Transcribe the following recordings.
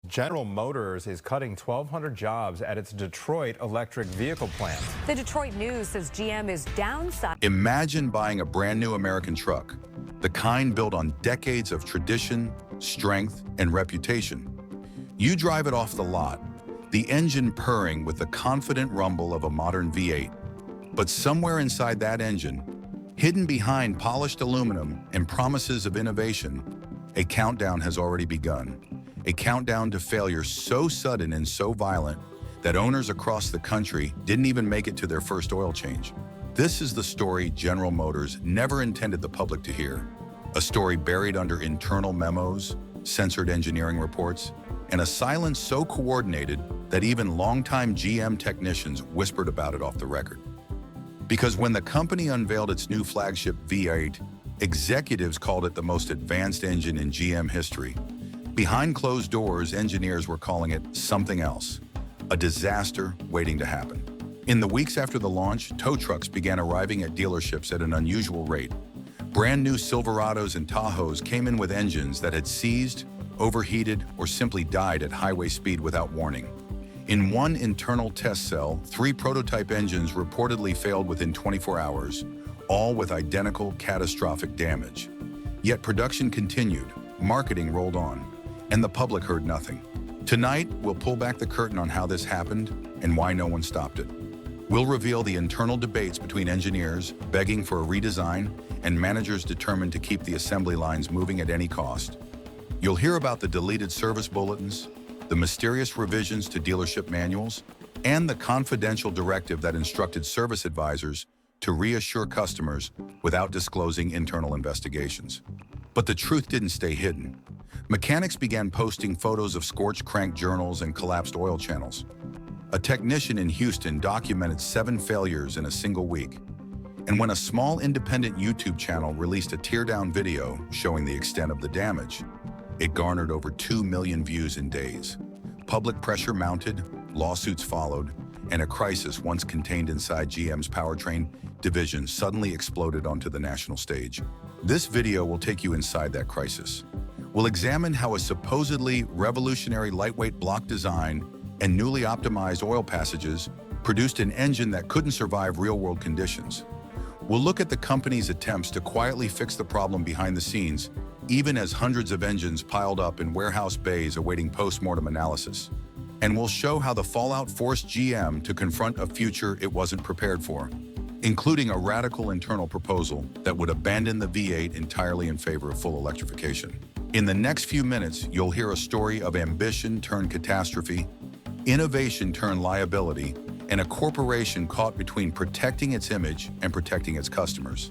General Motors is cutting 1,200 jobs at its Detroit electric vehicle plant. The Detroit News says GM is downsizing. Imagine buying a brand new American truck, the kind built on decades of tradition, strength, and reputation. You drive it off the lot, the engine purring with the confident rumble of a modern V8. But somewhere inside that engine, hidden behind polished aluminum and promises of innovation, a countdown has already begun. A countdown to failure so sudden and so violent that owners across the country didn't even make it to their first oil change. This is the story General Motors never intended the public to hear. A story buried under internal memos, censored engineering reports, and a silence so coordinated that even longtime GM technicians whispered about it off the record. Because when the company unveiled its new flagship V8, executives called it the most advanced engine in GM history. Behind closed doors, engineers were calling it something else, a disaster waiting to happen. In the weeks after the launch, tow trucks began arriving at dealerships at an unusual rate. Brand new Silverados and Tahoes came in with engines that had seized, overheated, or simply died at highway speed without warning. In one internal test cell, 3 prototype engines reportedly failed within 24 hours, all with identical catastrophic damage. Yet production continued, marketing rolled on, and the public heard nothing. Tonight, we'll pull back the curtain on how this happened and why no one stopped it. We'll reveal the internal debates between engineers begging for a redesign and managers determined to keep the assembly lines moving at any cost. You'll hear about the deleted service bulletins, the mysterious revisions to dealership manuals, and the confidential directive that instructed service advisors to reassure customers without disclosing internal investigations. But the truth didn't stay hidden. Mechanics began posting photos of scorched crank journals and collapsed oil channels. A technician in Houston documented 7 failures in a single week. And when a small independent YouTube channel released a teardown video showing the extent of the damage, it garnered over 2 million views in days. Public pressure mounted, lawsuits followed, and a crisis once contained inside GM's powertrain division suddenly exploded onto the national stage. This video will take you inside that crisis. We'll examine how a supposedly revolutionary lightweight block design and newly optimized oil passages produced an engine that couldn't survive real-world conditions. We'll look at the company's attempts to quietly fix the problem behind the scenes, even as hundreds of engines piled up in warehouse bays awaiting post-mortem analysis. And we'll show how the fallout forced GM to confront a future it wasn't prepared for, including a radical internal proposal that would abandon the V8 entirely in favor of full electrification. In the next few minutes, you'll hear a story of ambition turned catastrophe, innovation turned liability, and a corporation caught between protecting its image and protecting its customers.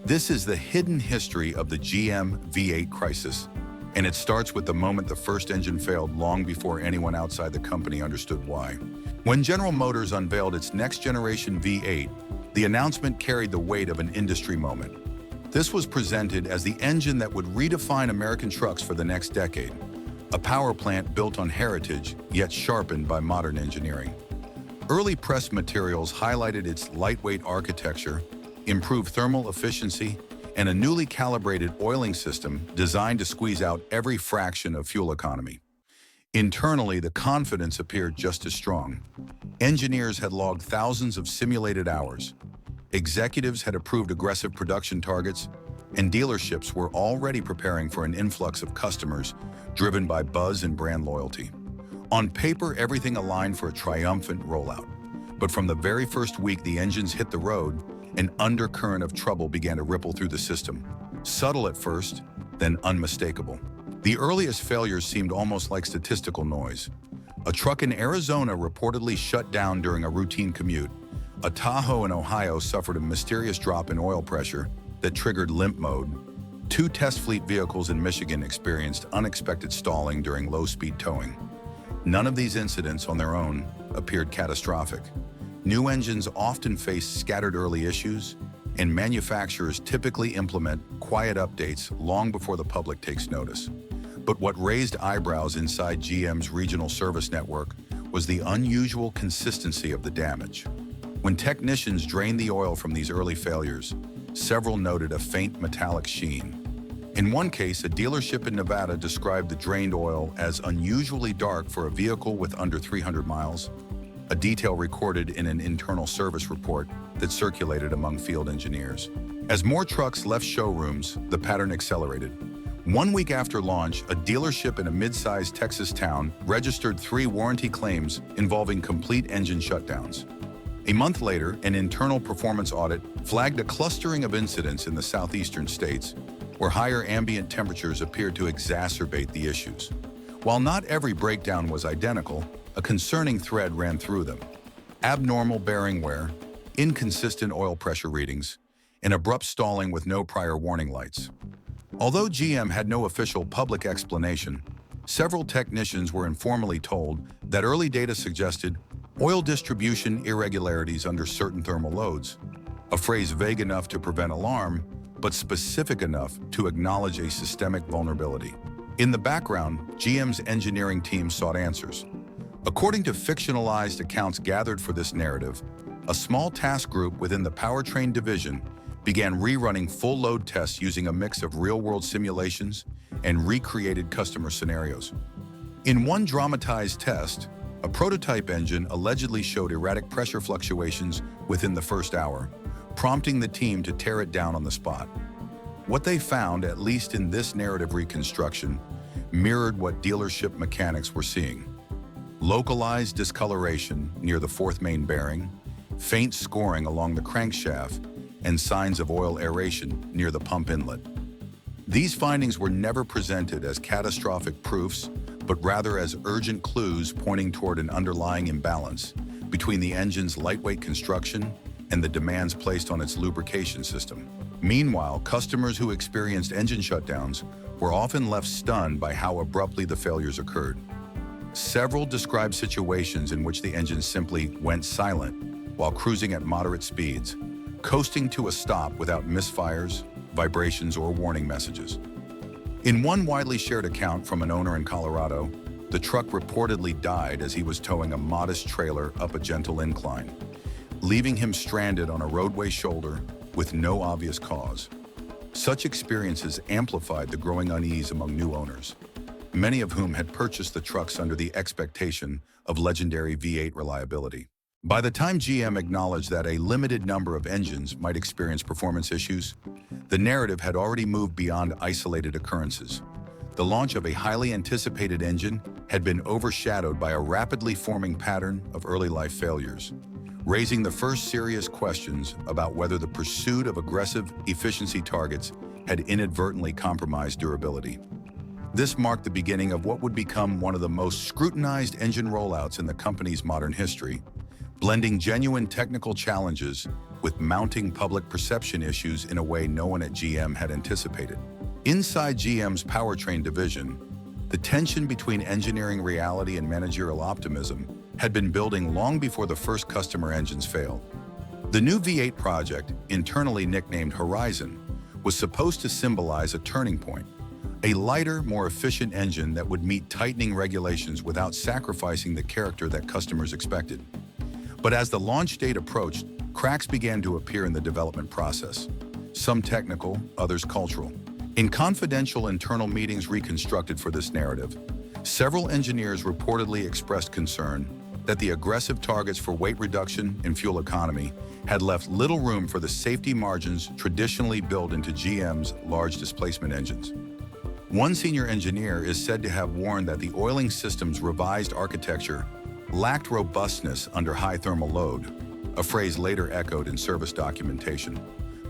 This is the hidden history of the GM V8 crisis, and it starts with the moment the first engine failed long before anyone outside the company understood why. When General Motors unveiled its next-generation V8, the announcement carried the weight of an industry moment. This was presented as the engine that would redefine American trucks for the next decade, a power plant built on heritage, yet sharpened by modern engineering. Early press materials highlighted its lightweight architecture, improved thermal efficiency, and a newly calibrated oiling system designed to squeeze out every fraction of fuel economy. Internally, the confidence appeared just as strong. Engineers had logged thousands of simulated hours. Executives had approved aggressive production targets, and dealerships were already preparing for an influx of customers driven by buzz and brand loyalty. On paper, everything aligned for a triumphant rollout. But from the very first week the engines hit the road, an undercurrent of trouble began to ripple through the system. Subtle at first, then unmistakable. The earliest failures seemed almost like statistical noise. A truck in Arizona reportedly shut down during a routine commute. A Tahoe in Ohio suffered a mysterious drop in oil pressure that triggered limp mode. 2 test fleet vehicles in Michigan experienced unexpected stalling during low-speed towing. None of these incidents on their own appeared catastrophic. New engines often face scattered early issues, and manufacturers typically implement quiet updates long before the public takes notice. But what raised eyebrows inside GM's regional service network was the unusual consistency of the damage. When technicians drained the oil from these early failures, several noted a faint metallic sheen. In one case, a dealership in Nevada described the drained oil as unusually dark for a vehicle with under 300 miles, a detail recorded in an internal service report that circulated among field engineers. As more trucks left showrooms, the pattern accelerated. 1 week after launch, a dealership in a mid-sized Texas town registered 3 warranty claims involving complete engine shutdowns. A month later, an internal performance audit flagged a clustering of incidents in the southeastern states where higher ambient temperatures appeared to exacerbate the issues. While not every breakdown was identical, a concerning thread ran through them: abnormal bearing wear, inconsistent oil pressure readings, and abrupt stalling with no prior warning lights. Although GM had no official public explanation, several technicians were informally told that early data suggested oil distribution irregularities under certain thermal loads, a phrase vague enough to prevent alarm, but specific enough to acknowledge a systemic vulnerability. In the background, GM's engineering team sought answers. According to fictionalized accounts gathered for this narrative, a small task group within the powertrain division began rerunning full load tests using a mix of real-world simulations and recreated customer scenarios. In one dramatized test, a prototype engine allegedly showed erratic pressure fluctuations within the first hour, prompting the team to tear it down on the spot. What they found, at least in this narrative reconstruction, mirrored what dealership mechanics were seeing: localized discoloration near the fourth main bearing, faint scoring along the crankshaft, and signs of oil aeration near the pump inlet. These findings were never presented as catastrophic proofs, but rather as urgent clues pointing toward an underlying imbalance between the engine's lightweight construction and the demands placed on its lubrication system. Meanwhile, customers who experienced engine shutdowns were often left stunned by how abruptly the failures occurred. Several described situations in which the engine simply went silent while cruising at moderate speeds, coasting to a stop without misfires, vibrations, or warning messages. In one widely shared account from an owner in Colorado, the truck reportedly died as he was towing a modest trailer up a gentle incline, leaving him stranded on a roadway shoulder with no obvious cause. Such experiences amplified the growing unease among new owners, many of whom had purchased the trucks under the expectation of legendary V8 reliability. By the time GM acknowledged that a limited number of engines might experience performance issues, the narrative had already moved beyond isolated occurrences. The launch of a highly anticipated engine had been overshadowed by a rapidly forming pattern of early life failures, raising the first serious questions about whether the pursuit of aggressive efficiency targets had inadvertently compromised durability. This marked the beginning of what would become one of the most scrutinized engine rollouts in the company's modern history, blending genuine technical challenges with mounting public perception issues in a way no one at GM had anticipated. Inside GM's powertrain division, the tension between engineering reality and managerial optimism had been building long before the first customer engines failed. The new V8 project, internally nicknamed Horizon, was supposed to symbolize a turning point, a lighter, more efficient engine that would meet tightening regulations without sacrificing the character that customers expected. But as the launch date approached, cracks began to appear in the development process, some technical, others cultural. In confidential internal meetings reconstructed for this narrative, several engineers reportedly expressed concern that the aggressive targets for weight reduction and fuel economy had left little room for the safety margins traditionally built into GM's large displacement engines. One senior engineer is said to have warned that the oiling system's revised architecture lacked robustness under high thermal load, a phrase later echoed in service documentation,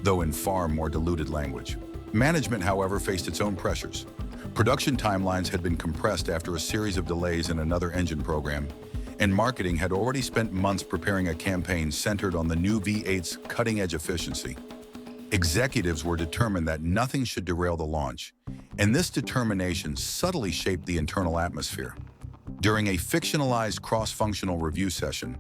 though in far more diluted language. Management, however, faced its own pressures. Production timelines had been compressed after a series of delays in another engine program, and marketing had already spent months preparing a campaign centered on the new V8's cutting-edge efficiency. Executives were determined that nothing should derail the launch, and this determination subtly shaped the internal atmosphere. During a fictionalized cross-functional review session,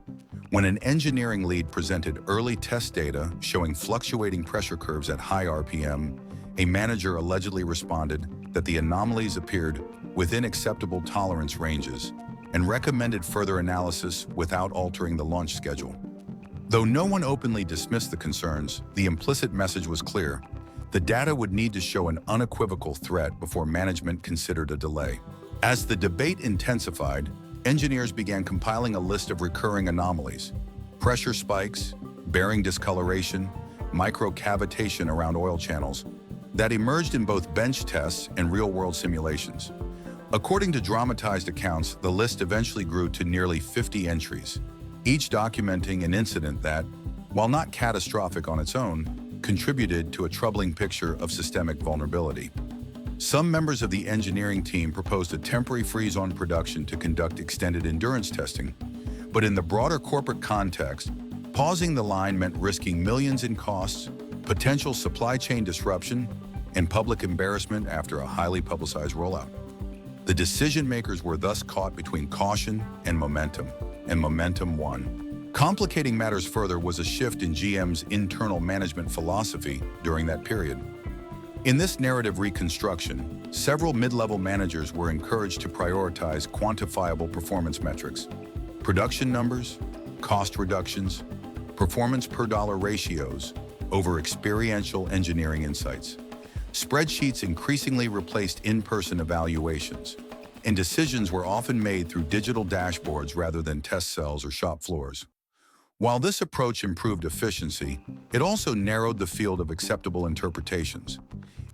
when an engineering lead presented early test data showing fluctuating pressure curves at high RPM, a manager allegedly responded that the anomalies appeared within acceptable tolerance ranges and recommended further analysis without altering the launch schedule. Though no one openly dismissed the concerns, the implicit message was clear: The data would need to show an unequivocal threat before management considered a delay. As the debate intensified, engineers began compiling a list of recurring anomalies: pressure spikes, bearing discoloration, microcavitation around oil channels, that emerged in both bench tests and real-world simulations. According to dramatized accounts, the list eventually grew to nearly 50 entries, each documenting an incident that, while not catastrophic on its own, contributed to a troubling picture of systemic vulnerability. Some members of the engineering team proposed a temporary freeze on production to conduct extended endurance testing, but in the broader corporate context, pausing the line meant risking millions in costs, potential supply chain disruption, and public embarrassment after a highly publicized rollout. The decision-makers were thus caught between caution and momentum won. Complicating matters further was a shift in GM's internal management philosophy during that period. In this narrative reconstruction, several mid-level managers were encouraged to prioritize quantifiable performance metrics: production numbers, cost reductions, performance per dollar ratios over experiential engineering insights. Spreadsheets increasingly replaced in-person evaluations, and decisions were often made through digital dashboards rather than test cells or shop floors. While this approach improved efficiency, it also narrowed the field of acceptable interpretations.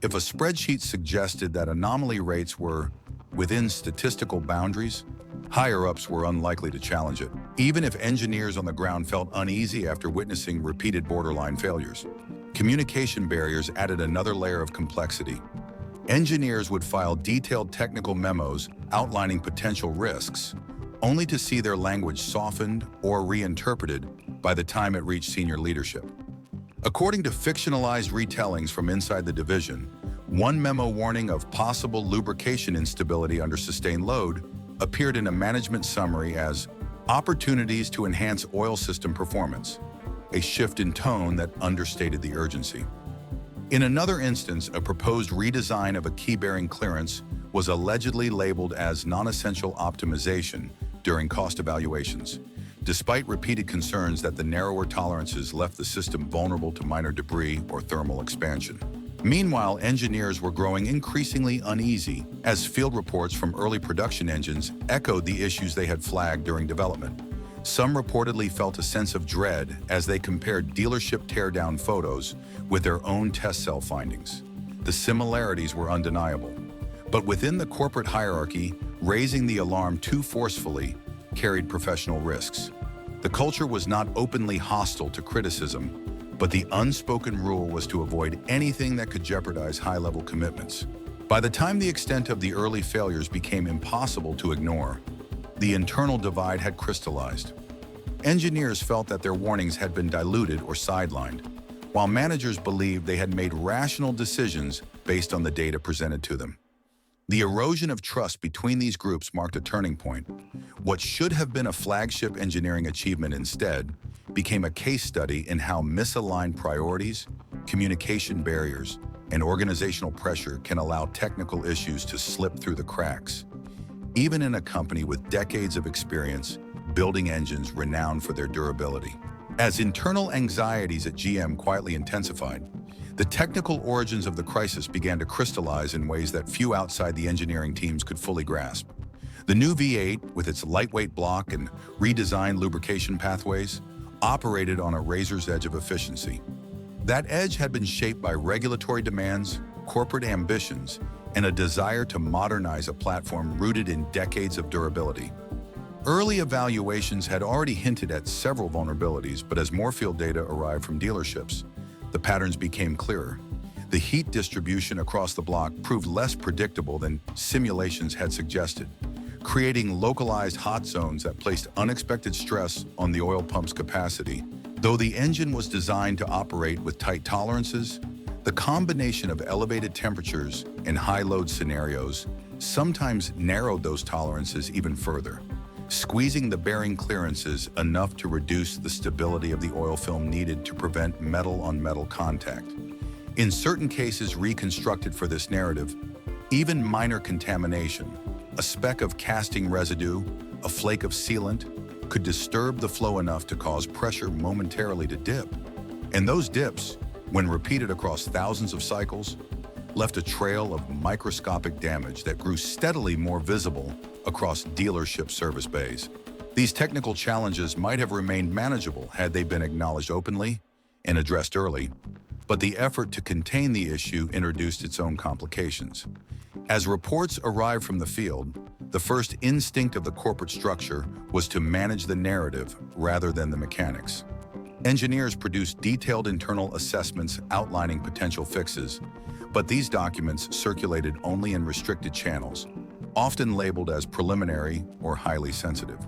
If a spreadsheet suggested that anomaly rates were within statistical boundaries, higher-ups were unlikely to challenge it, even if engineers on the ground felt uneasy after witnessing repeated borderline failures. Communication barriers added another layer of complexity. Engineers would file detailed technical memos outlining potential risks, only to see their language softened or reinterpreted by the time it reached senior leadership. According to fictionalized retellings from inside the division, one memo warning of possible lubrication instability under sustained load appeared in a management summary as opportunities to enhance oil system performance, a shift in tone that understated the urgency. In another instance, a proposed redesign of a key bearing clearance was allegedly labeled as non-essential optimization during cost evaluations, despite repeated concerns that the narrower tolerances left the system vulnerable to minor debris or thermal expansion. Meanwhile, engineers were growing increasingly uneasy as field reports from early production engines echoed the issues they had flagged during development. Some reportedly felt a sense of dread as they compared dealership teardown photos with their own test cell findings. The similarities were undeniable. But within the corporate hierarchy, raising the alarm too forcefully carried professional risks. The culture was not openly hostile to criticism, but the unspoken rule was to avoid anything that could jeopardize high-level commitments. By the time the extent of the early failures became impossible to ignore, the internal divide had crystallized. Engineers felt that their warnings had been diluted or sidelined, while managers believed they had made rational decisions based on the data presented to them. The erosion of trust between these groups marked a turning point. What should have been a flagship engineering achievement instead became a case study in how misaligned priorities, communication barriers, and organizational pressure can allow technical issues to slip through the cracks, even in a company with decades of experience building engines renowned for their durability. As internal anxieties at GM quietly intensified, the technical origins of the crisis began to crystallize in ways that few outside the engineering teams could fully grasp. The new V8, with its lightweight block and redesigned lubrication pathways, operated on a razor's edge of efficiency. That edge had been shaped by regulatory demands, corporate ambitions, and a desire to modernize a platform rooted in decades of durability. Early evaluations had already hinted at several vulnerabilities, but as more field data arrived from dealerships, the patterns became clearer. The heat distribution across the block proved less predictable than simulations had suggested, creating localized hot zones that placed unexpected stress on the oil pump's capacity. Though the engine was designed to operate with tight tolerances, the combination of elevated temperatures and high load scenarios sometimes narrowed those tolerances even further, squeezing the bearing clearances enough to reduce the stability of the oil film needed to prevent metal-on-metal contact. In certain cases reconstructed for this narrative, even minor contamination, a speck of casting residue, a flake of sealant, could disturb the flow enough to cause pressure momentarily to dip. And those dips, when repeated across thousands of cycles, left a trail of microscopic damage that grew steadily more visible across dealership service bays. These technical challenges might have remained manageable had they been acknowledged openly and addressed early, but the effort to contain the issue introduced its own complications. As reports arrived from the field, the first instinct of the corporate structure was to manage the narrative rather than the mechanics. Engineers produced detailed internal assessments outlining potential fixes, but these documents circulated only in restricted channels, often labeled as preliminary or highly sensitive.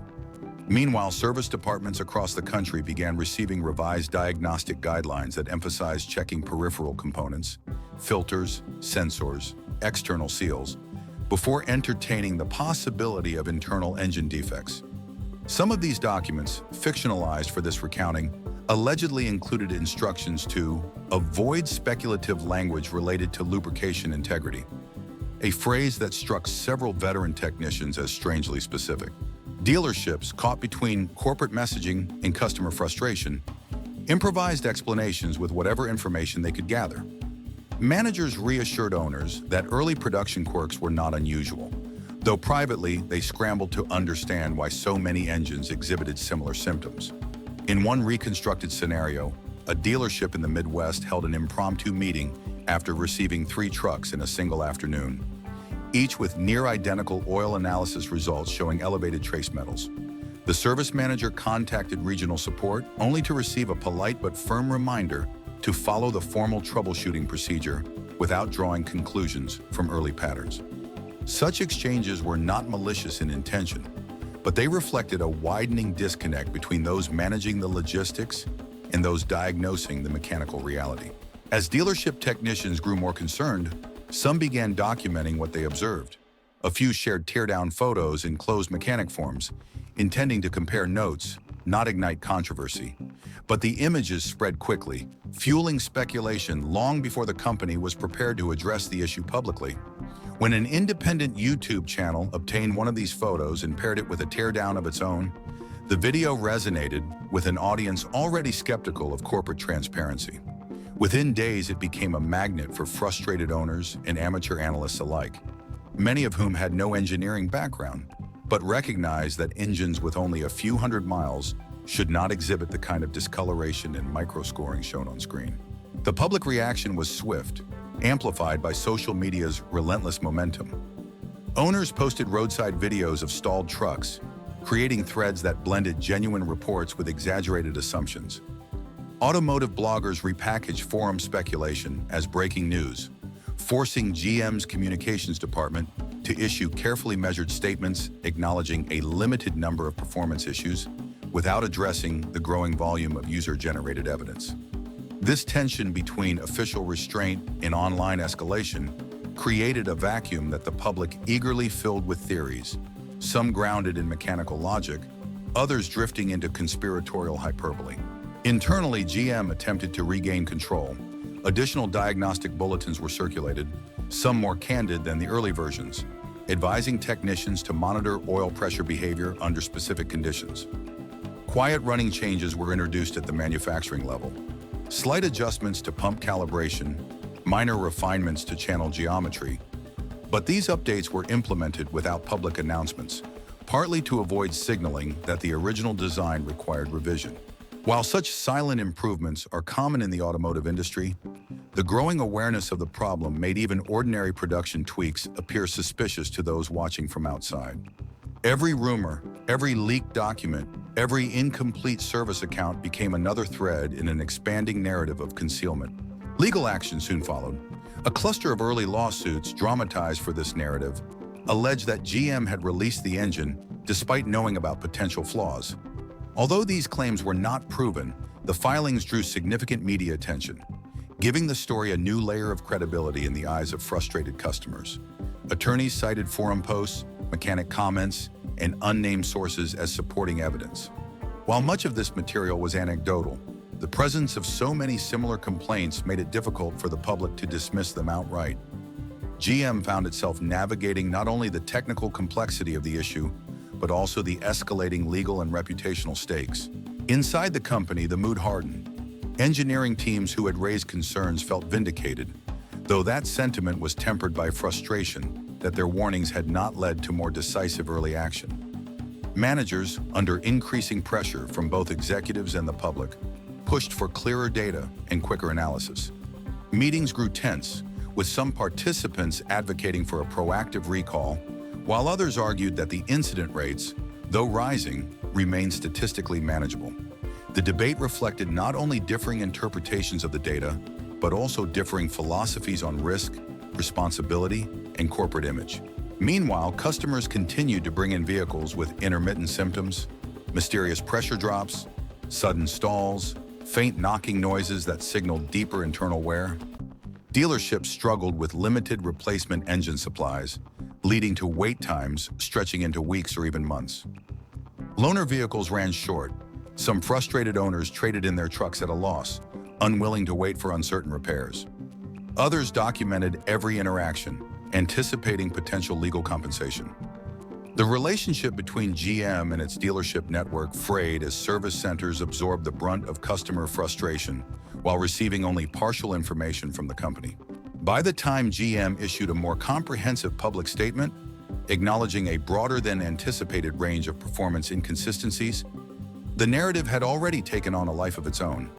Meanwhile, service departments across the country began receiving revised diagnostic guidelines that emphasized checking peripheral components, filters, sensors, external seals, before entertaining the possibility of internal engine defects. Some of these documents, fictionalized for this recounting, allegedly included instructions to avoid speculative language related to lubrication integrity, a phrase that struck several veteran technicians as strangely specific. Dealerships, caught between corporate messaging and customer frustration, improvised explanations with whatever information they could gather. Managers reassured owners that early production quirks were not unusual, though privately they scrambled to understand why so many engines exhibited similar symptoms. In one reconstructed scenario, a dealership in the Midwest held an impromptu meeting after receiving 3 trucks in a single afternoon, each with near-identical oil analysis results showing elevated trace metals. The service manager contacted regional support only to receive a polite but firm reminder to follow the formal troubleshooting procedure without drawing conclusions from early patterns. Such exchanges were not malicious in intention, but they reflected a widening disconnect between those managing the logistics and those diagnosing the mechanical reality. As dealership technicians grew more concerned, some began documenting what they observed. A few shared teardown photos in closed mechanic forums, intending to compare notes, not ignite controversy. But the images spread quickly, fueling speculation long before the company was prepared to address the issue publicly. When an independent YouTube channel obtained one of these photos and paired it with a teardown of its own, the video resonated with an audience already skeptical of corporate transparency. Within days, it became a magnet for frustrated owners and amateur analysts alike, many of whom had no engineering background, but recognized that engines with only a few hundred miles should not exhibit the kind of discoloration and microscoring shown on screen. The public reaction was swift, amplified by social media's relentless momentum. Owners posted roadside videos of stalled trucks, creating threads that blended genuine reports with exaggerated assumptions. Automotive bloggers repackaged forum speculation as breaking news, forcing GM's communications department to issue carefully measured statements acknowledging a limited number of performance issues without addressing the growing volume of user-generated evidence. This tension between official restraint and online escalation created a vacuum that the public eagerly filled with theories, some grounded in mechanical logic, others drifting into conspiratorial hyperbole. Internally, GM attempted to regain control. Additional diagnostic bulletins were circulated, some more candid than the early versions, advising technicians to monitor oil pressure behavior under specific conditions. Quiet running changes were introduced at the manufacturing level. Slight adjustments to pump calibration, minor refinements to channel geometry. But these updates were implemented without public announcements, partly to avoid signaling that the original design required revision. While such silent improvements are common in the automotive industry, the growing awareness of the problem made even ordinary production tweaks appear suspicious to those watching from outside. Every rumor, every leaked document, every incomplete service account became another thread in an expanding narrative of concealment. Legal action soon followed. A cluster of early lawsuits dramatized for this narrative alleged that GM had released the engine despite knowing about potential flaws. Although these claims were not proven, the filings drew significant media attention, giving the story a new layer of credibility in the eyes of frustrated customers. Attorneys cited forum posts, mechanic comments, and unnamed sources as supporting evidence. While much of this material was anecdotal, the presence of so many similar complaints made it difficult for the public to dismiss them outright. GM found itself navigating not only the technical complexity of the issue, but also the escalating legal and reputational stakes. Inside the company, the mood hardened. Engineering teams who had raised concerns felt vindicated, though that sentiment was tempered by frustration that their warnings had not led to more decisive early action. Managers, under increasing pressure from both executives and the public, pushed for clearer data and quicker analysis. Meetings grew tense, with some participants advocating for a proactive recall, while others argued that the incident rates, though rising, remained statistically manageable. The debate reflected not only differing interpretations of the data, but also differing philosophies on risk, responsibility, and corporate image. Meanwhile, customers continued to bring in vehicles with intermittent symptoms, mysterious pressure drops, sudden stalls, faint knocking noises that signaled deeper internal wear. Dealerships struggled with limited replacement engine supplies, leading to wait times stretching into weeks or even months. Loaner vehicles ran short. Some frustrated owners traded in their trucks at a loss, unwilling to wait for uncertain repairs. Others documented every interaction, anticipating potential legal compensation. The relationship between GM and its dealership network frayed as service centers absorbed the brunt of customer frustration while receiving only partial information from the company. By the time GM issued a more comprehensive public statement, acknowledging a broader than anticipated range of performance inconsistencies, the narrative had already taken on a life of its own.